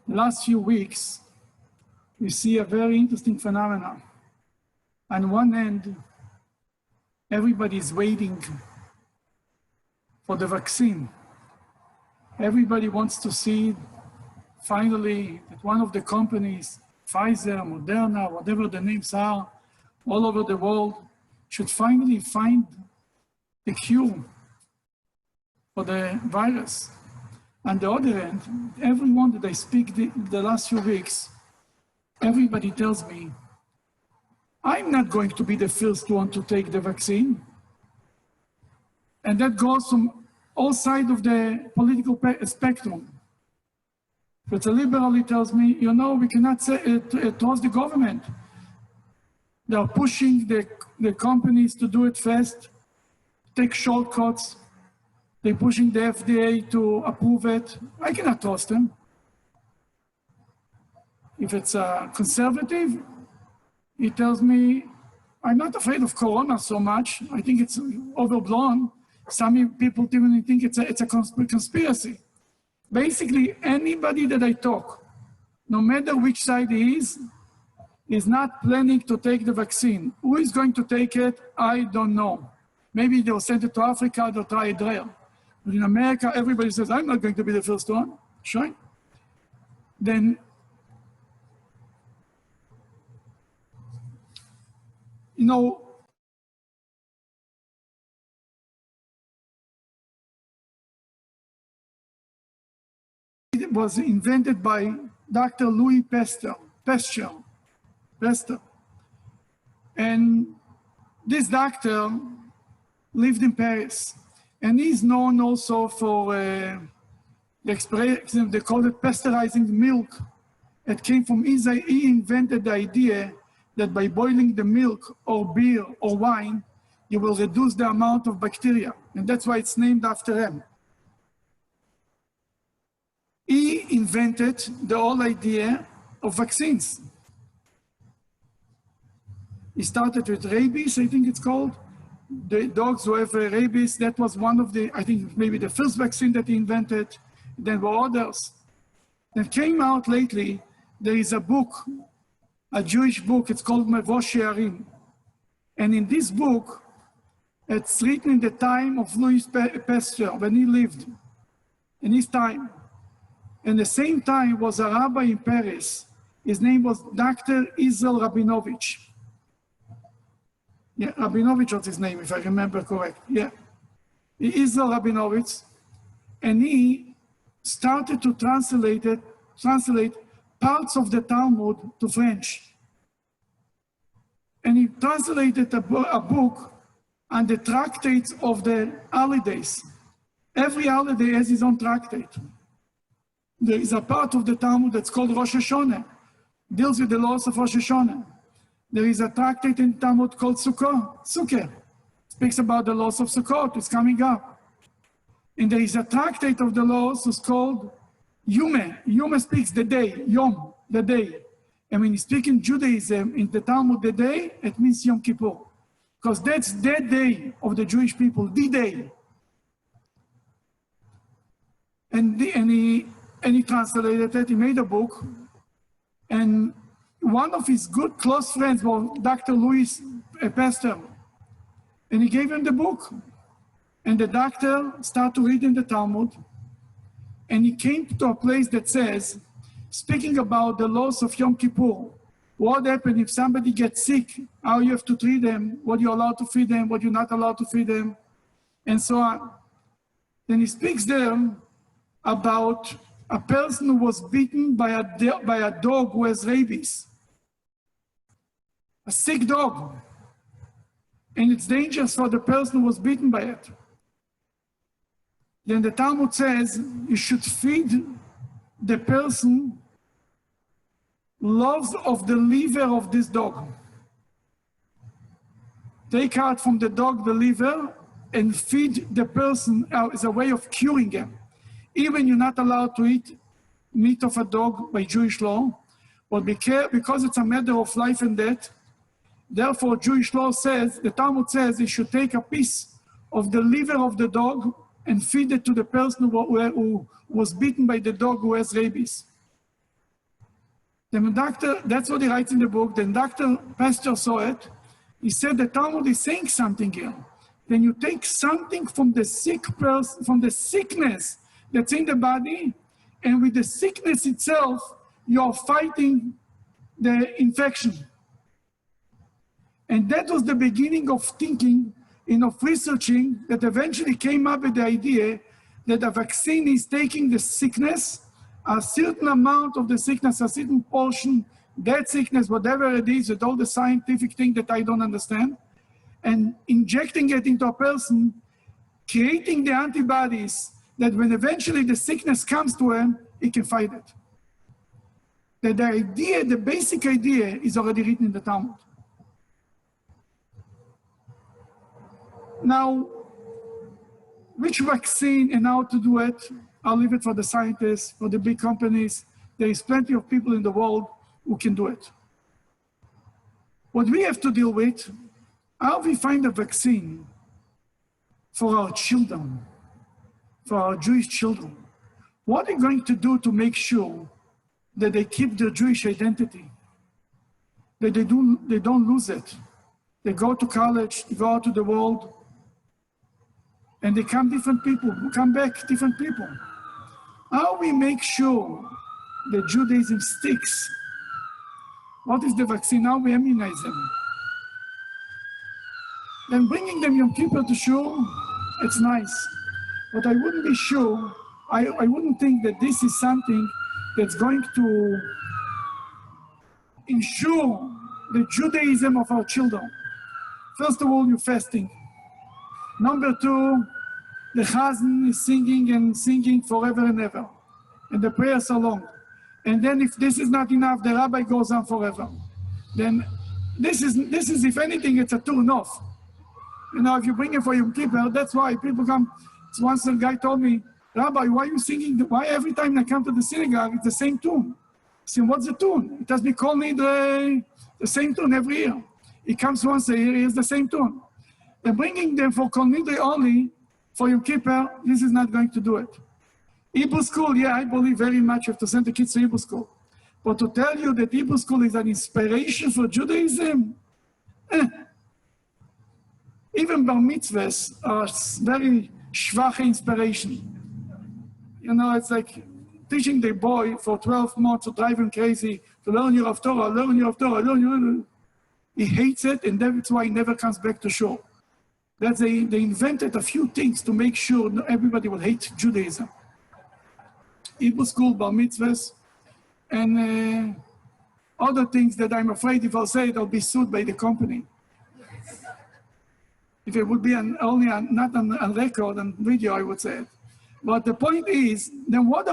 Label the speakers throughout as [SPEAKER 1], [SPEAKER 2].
[SPEAKER 1] the last few weeks, we see a very interesting phenomenon. On one hand, everybody is waiting for the vaccine. Everybody wants to see finally that one of the companies, Pfizer, Moderna, whatever the names are, all over the world, should finally find the cure for the virus. On the other hand, everyone that I speak the last few weeks, everybody tells me, I'm not going to be the first one to take the vaccine. And that goes from all sides of the political spectrum. But a liberal, he tells me, you know, we cannot trust the government. They are pushing the companies to do it fast, take shortcuts. They're pushing the FDA to approve it. I cannot trust them. If it's a conservative, he tells me, I'm not afraid of Corona so much. I think it's overblown. Some people even think it's a conspiracy. Basically, anybody that I talk, no matter which side he is not planning to take the vaccine. Who is going to take it? I don't know. Maybe they'll send it to Africa, they'll try it there. But in America, everybody says, I'm not going to be the first one. Sure. Then, you know, it was invented by Dr. Louis Pasteur. And this doctor lived in Paris. And he's known also for the expression, they call it pasteurizing milk. It came from he invented the idea that by boiling the milk or beer or wine, you will reduce the amount of bacteria. And that's why it's named after him. He invented the whole idea of vaccines. He started with rabies, I think it's called. The dogs who have rabies, that was one of the, I think maybe the first vaccine that he invented. There were others. That came out lately. There is a book, a Jewish book, it's called Meravoshirim. And in this book, it's written in the time of Louis Pasteur, when he lived, in his time. And the same time was a rabbi in Paris. His name was Dr. Israel Rabinovich. Yeah, Rabinovich was his name, if I remember correct. Yeah, Israel Rabinovich. And he started to translate parts of the Talmud to French. And he translated a book on the tractates of the holidays. Every holiday has his own tractate. There is a part of the Talmud that's called Rosh Hashanah, deals with the laws of Rosh Hashanah. There is a tractate in Talmud called Sukkah, speaks about the laws of Sukkot, it's coming up. And there is a tractate of the laws that's called Yume. Yume speaks the day, Yom, the day. And when you speak in Judaism, in the Talmud, the day, it means Yom Kippur. Because that's the day of the Jewish people, the day. And he translated it, he made a book. And one of his good close friends was Dr. Louis Pasteur. And he gave him the book. And the doctor started to read in the Talmud. And he came to a place that says, speaking about the laws of Yom Kippur, what happens if somebody gets sick, how you have to treat them, what you're allowed to feed them, what you're not allowed to feed them, and so on. Then he speaks there about a person who was bitten by a dog who has rabies. A sick dog. And it's dangerous for the person who was bitten by it. Then the Talmud says you should feed the person loaves of the liver of this dog. Take out from the dog the liver and feed the person as a way of curing him. Even you're not allowed to eat meat of a dog by Jewish law, but because it's a matter of life and death, therefore Jewish law says, the Talmud says, you should take a piece of the liver of the dog and feed it to the person who was bitten by the dog who has rabies. The doctor, that's what he writes in the book, the doctor, pastor saw it. He said the Talmud is saying something here. Then you take something from the sick person, from the sickness that's in the body, and with the sickness itself, you're fighting the infection. And that was the beginning of thinking and of researching that eventually came up with the idea that a vaccine is taking the sickness, a certain amount of the sickness, a certain portion, that sickness, whatever it is, with all the scientific thing that I don't understand, and injecting it into a person, creating the antibodies that when eventually the sickness comes to him, he can fight it. That the idea, the basic idea is already written in the Talmud. Now, which vaccine and how to do it, I'll leave it for the scientists, for the big companies. There is plenty of people in the world who can do it. What we have to deal with, how we find a vaccine for our children, for our Jewish children. What are we going to do to make sure that they keep their Jewish identity, that they don't lose it? They go to college, they go out to the world, and they come different people, come back different people. How we make sure that Judaism sticks? What is the vaccine? How we immunize them? Then bringing them Yom Kippur to shul, it's nice. But I wouldn't be sure, I wouldn't think that this is something that's going to ensure the Judaism of our children. First of all, you're fasting. Number two, the chazan is singing and singing forever and ever. And the prayers are long. And then if this is not enough, the rabbi goes on forever. Then this is if anything, it's a turn off. You know, if you bring it for Yom Kippur, that's why people come. Once a guy told me, Rabbi, why are you singing? Why every time I come to the synagogue, it's the same tune? I said, what's the tune? It has been called the same tune every year. He comes once a year, he has the same tune. They're bringing them for Kol Nidre only, for Yom Kippur, this is not going to do it. Hebrew school, yeah, I believe very much you have to send the kids to Hebrew school. But to tell you that Hebrew school is an inspiration for Judaism, even bar mitzvahs are very schwache inspiration. You know, it's like teaching the boy for 12 months to drive him crazy, to learn your of Torah, learn your of Torah, learn your... He hates it, and that's why he never comes back to shul. That they invented a few things to make sure everybody will hate Judaism. Hebrew school, bar mitzvahs, and other things that I'm afraid if I'll say it, I'll be sued by the company. If it would be not on record, on video, I would say it. But the point is, then what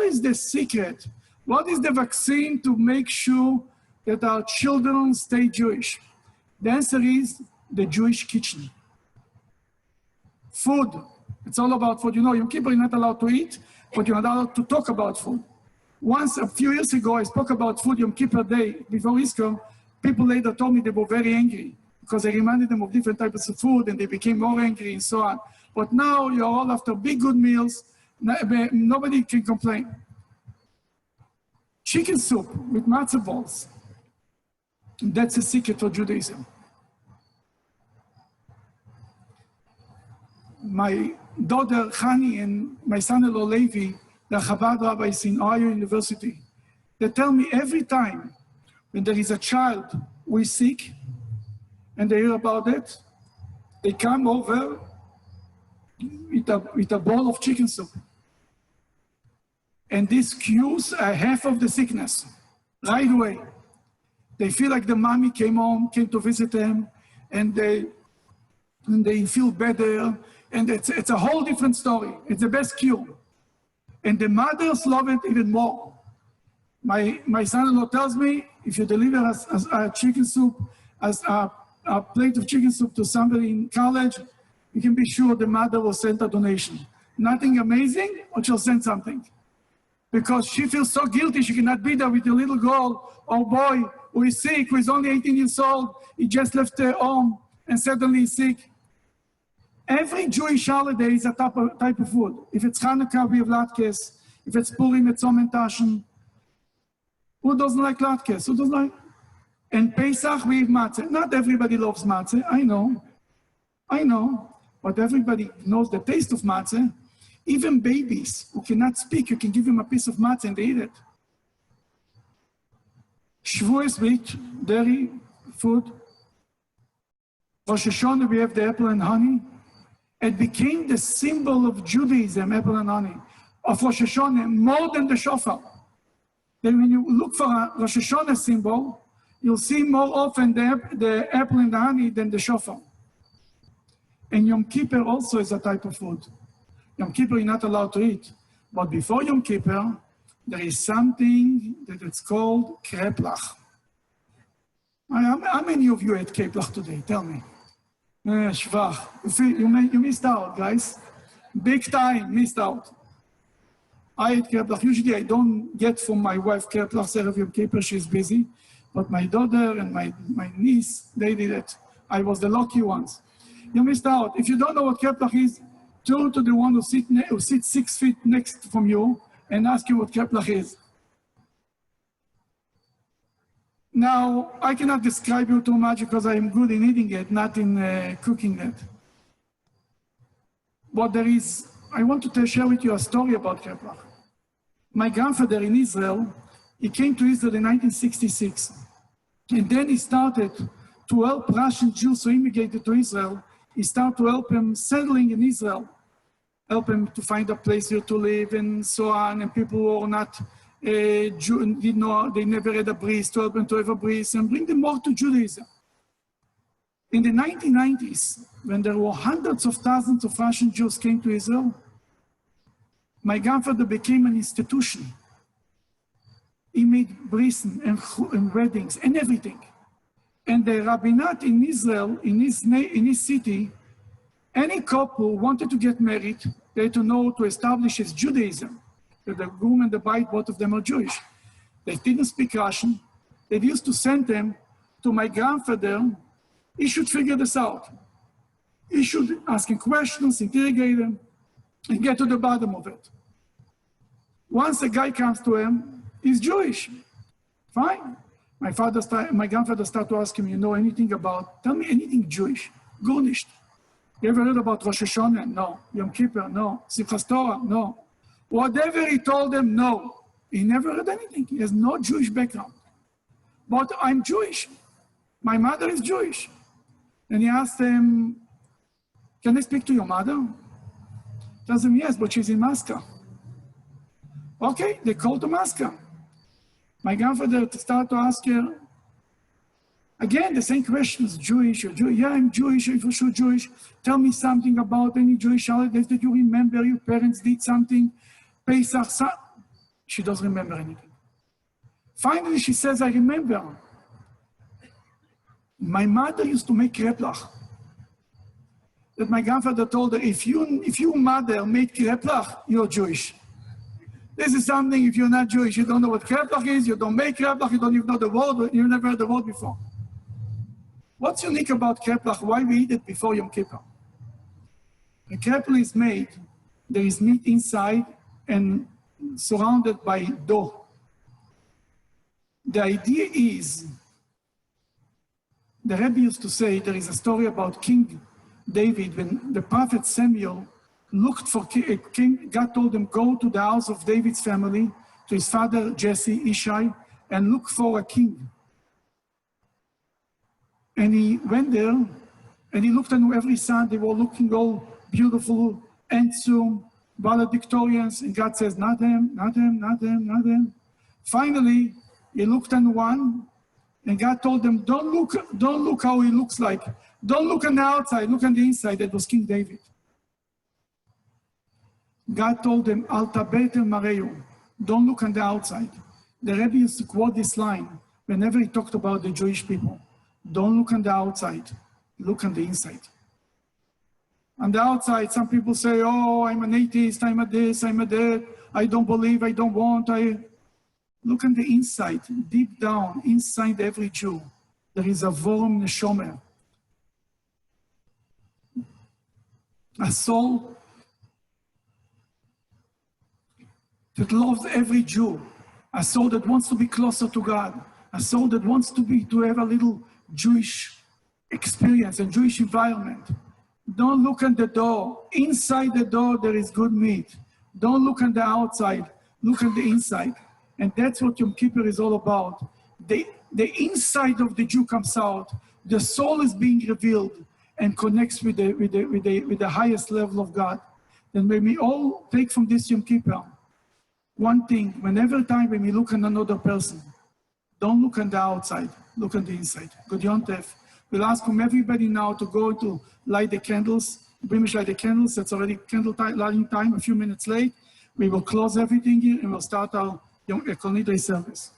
[SPEAKER 1] is the secret? What is the vaccine to make sure that our children stay Jewish? The answer is the Jewish kitchen. Food, it's all about food. You know, Yom Kippur, you're not allowed to eat, but you're allowed to talk about food. Once, a few years ago, I spoke about food Yom Kippur Day before Easter. People later told me they were very angry because I reminded them of different types of food and they became more angry and so on. But now you're all after big good meals. Nobody can complain. Chicken soup with matzah balls. That's a secret for Judaism. My daughter Hani and my son-in-law Levi, the Chabad rabbis in Ohio University, they tell me every time when there is a child who is sick and they hear about it, they come over with a bowl of chicken soup. And this cures half of the sickness right away. They feel like the mommy came to visit them, and they feel better. And it's a whole different story. It's the best cure. And the mothers love it even more. My son-in-law tells me, if you deliver a chicken soup, as a plate of chicken soup to somebody in college, you can be sure the mother will send a donation. Nothing amazing, but she'll send something. Because she feels so guilty, she cannot be there with a little girl or boy who is sick, who is only 18 years old. He just left home and suddenly he's sick. Every Jewish holiday is a type of food. If it's Hanukkah, we have latkes. If it's Purim, it's Omen Tashen. Who doesn't like latkes? Who doesn't like? And Pesach, we eat matzah. Not everybody loves matzah, I know, but everybody knows the taste of matzah. Even babies who cannot speak, you can give them a piece of matzah and they eat it. Shavuos, we eat dairy, food. Rosh Hashanah, we have the apple and honey. It became the symbol of Judaism, apple and honey, of Rosh Hashanah, more than the shofar. Then when you look for a Rosh Hashanah symbol, you'll see more often the apple and the honey than the shofar. And Yom Kippur also is a type of food. Yom Kippur you're not allowed to eat. But before Yom Kippur, there is something that it's called kreplach. How many of you ate kreplach today? Tell me. Shvach. You missed out, guys. Big time, missed out. I ate kreplach. Usually I don't get from my wife kreplach Erev Yom Kippur, she's busy. But my daughter and my niece, they did it. I was the lucky ones. You missed out. If you don't know what kreplach is, turn to the one who sits 6 feet next from you and ask you what kreplach is. Now, I cannot describe you too much because I am good in eating it, not in cooking it. But I want to share with you a story about kreplach. My grandfather in Israel, he came to Israel in 1966. And then he started to help Russian Jews who immigrated to Israel. He started to help them settling in Israel, help them to find a place here to live and so on. And people who are not Jew, they never had a bris, to help them to have a bris and bring them more to Judaism. In the 1990s, when there were hundreds of thousands of Russian Jews came to Israel, my grandfather became an institution. He made bris and weddings and everything. And the rabbinate in Israel, in his city, any couple wanted to get married, they had to know to establish his Judaism. That the groom and the bride, both of them are Jewish. They didn't speak Russian. They used to send them to my grandfather. He should figure this out. He should ask him questions, interrogate them, and get to the bottom of it. Once a guy comes to him, he's Jewish. Fine. My grandfather started to ask him, you know anything about, tell me anything Jewish. Garnished. You ever heard about Rosh Hashanah? No. Yom Kippur? No. Simchas Torah? No. Whatever he told them, no. He never heard anything. He has no Jewish background. But I'm Jewish. My mother is Jewish. And he asked them, can I speak to your mother? He tells him, yes, but she's in Moscow. Okay, they called to Moscow. My grandfather started to ask her, again, the same questions, Jewish, you're Jewish. Yeah, I'm Jewish, you're for sure Jewish. Tell me something about any Jewish holidays that you remember, your parents did something, Pesach, she doesn't remember anything. Finally, she says, I remember. My mother used to make kreplach. That my grandfather told her, if your mother made kreplach, you're Jewish. This is something, if you're not Jewish, you don't know what kreplach is, you don't make kreplach, you don't even know the word, you've never heard the word before. What's unique about kreplach? Why we eat it before Yom Kippur? The kreplach is made, there is meat inside and surrounded by dough. The idea is, the Rebbe used to say, there is a story about King David, when the prophet Samuel looked for a king, God told him, go to the house of David's family, to his father Jesse, Ishai, and look for a king. And he went there, and he looked on every son, they were looking all beautiful, handsome, valedictorians, and God says, not them, not them, not them, not them. Finally, he looked on one, and God told them, don't look how he looks like. Don't look on the outside, look on the inside. That was King David. God told them, Al tabetem mareu, don't look on the outside. The Rebbe used to quote this line whenever he talked about the Jewish people. Don't look on the outside, look on the inside. On the outside, some people say, oh, I'm an atheist, I'm a this, I'm a that, I don't believe, I don't want, Look on the inside, deep down, inside every Jew, there is a vorum neshomer, a soul that loves every Jew, a soul that wants to be closer to God, a soul that wants to have a little Jewish experience and Jewish environment. Don't look at the door. Inside the door, there is good meat. Don't look at the outside, look at the inside. And that's what Yom Kippur is all about. The inside of the Jew comes out. The soul is being revealed and connects with the highest level of God. Then when we all take from this Yom Kippur, one thing, whenever time when we look at another person, don't look at the outside, look at the inside. Good Yom Tov. We'll ask from everybody now to go to light the candles. Bring me light the candles. It's already candle lighting time, a few minutes late. We will close everything here and we'll start our Kol Nidre service.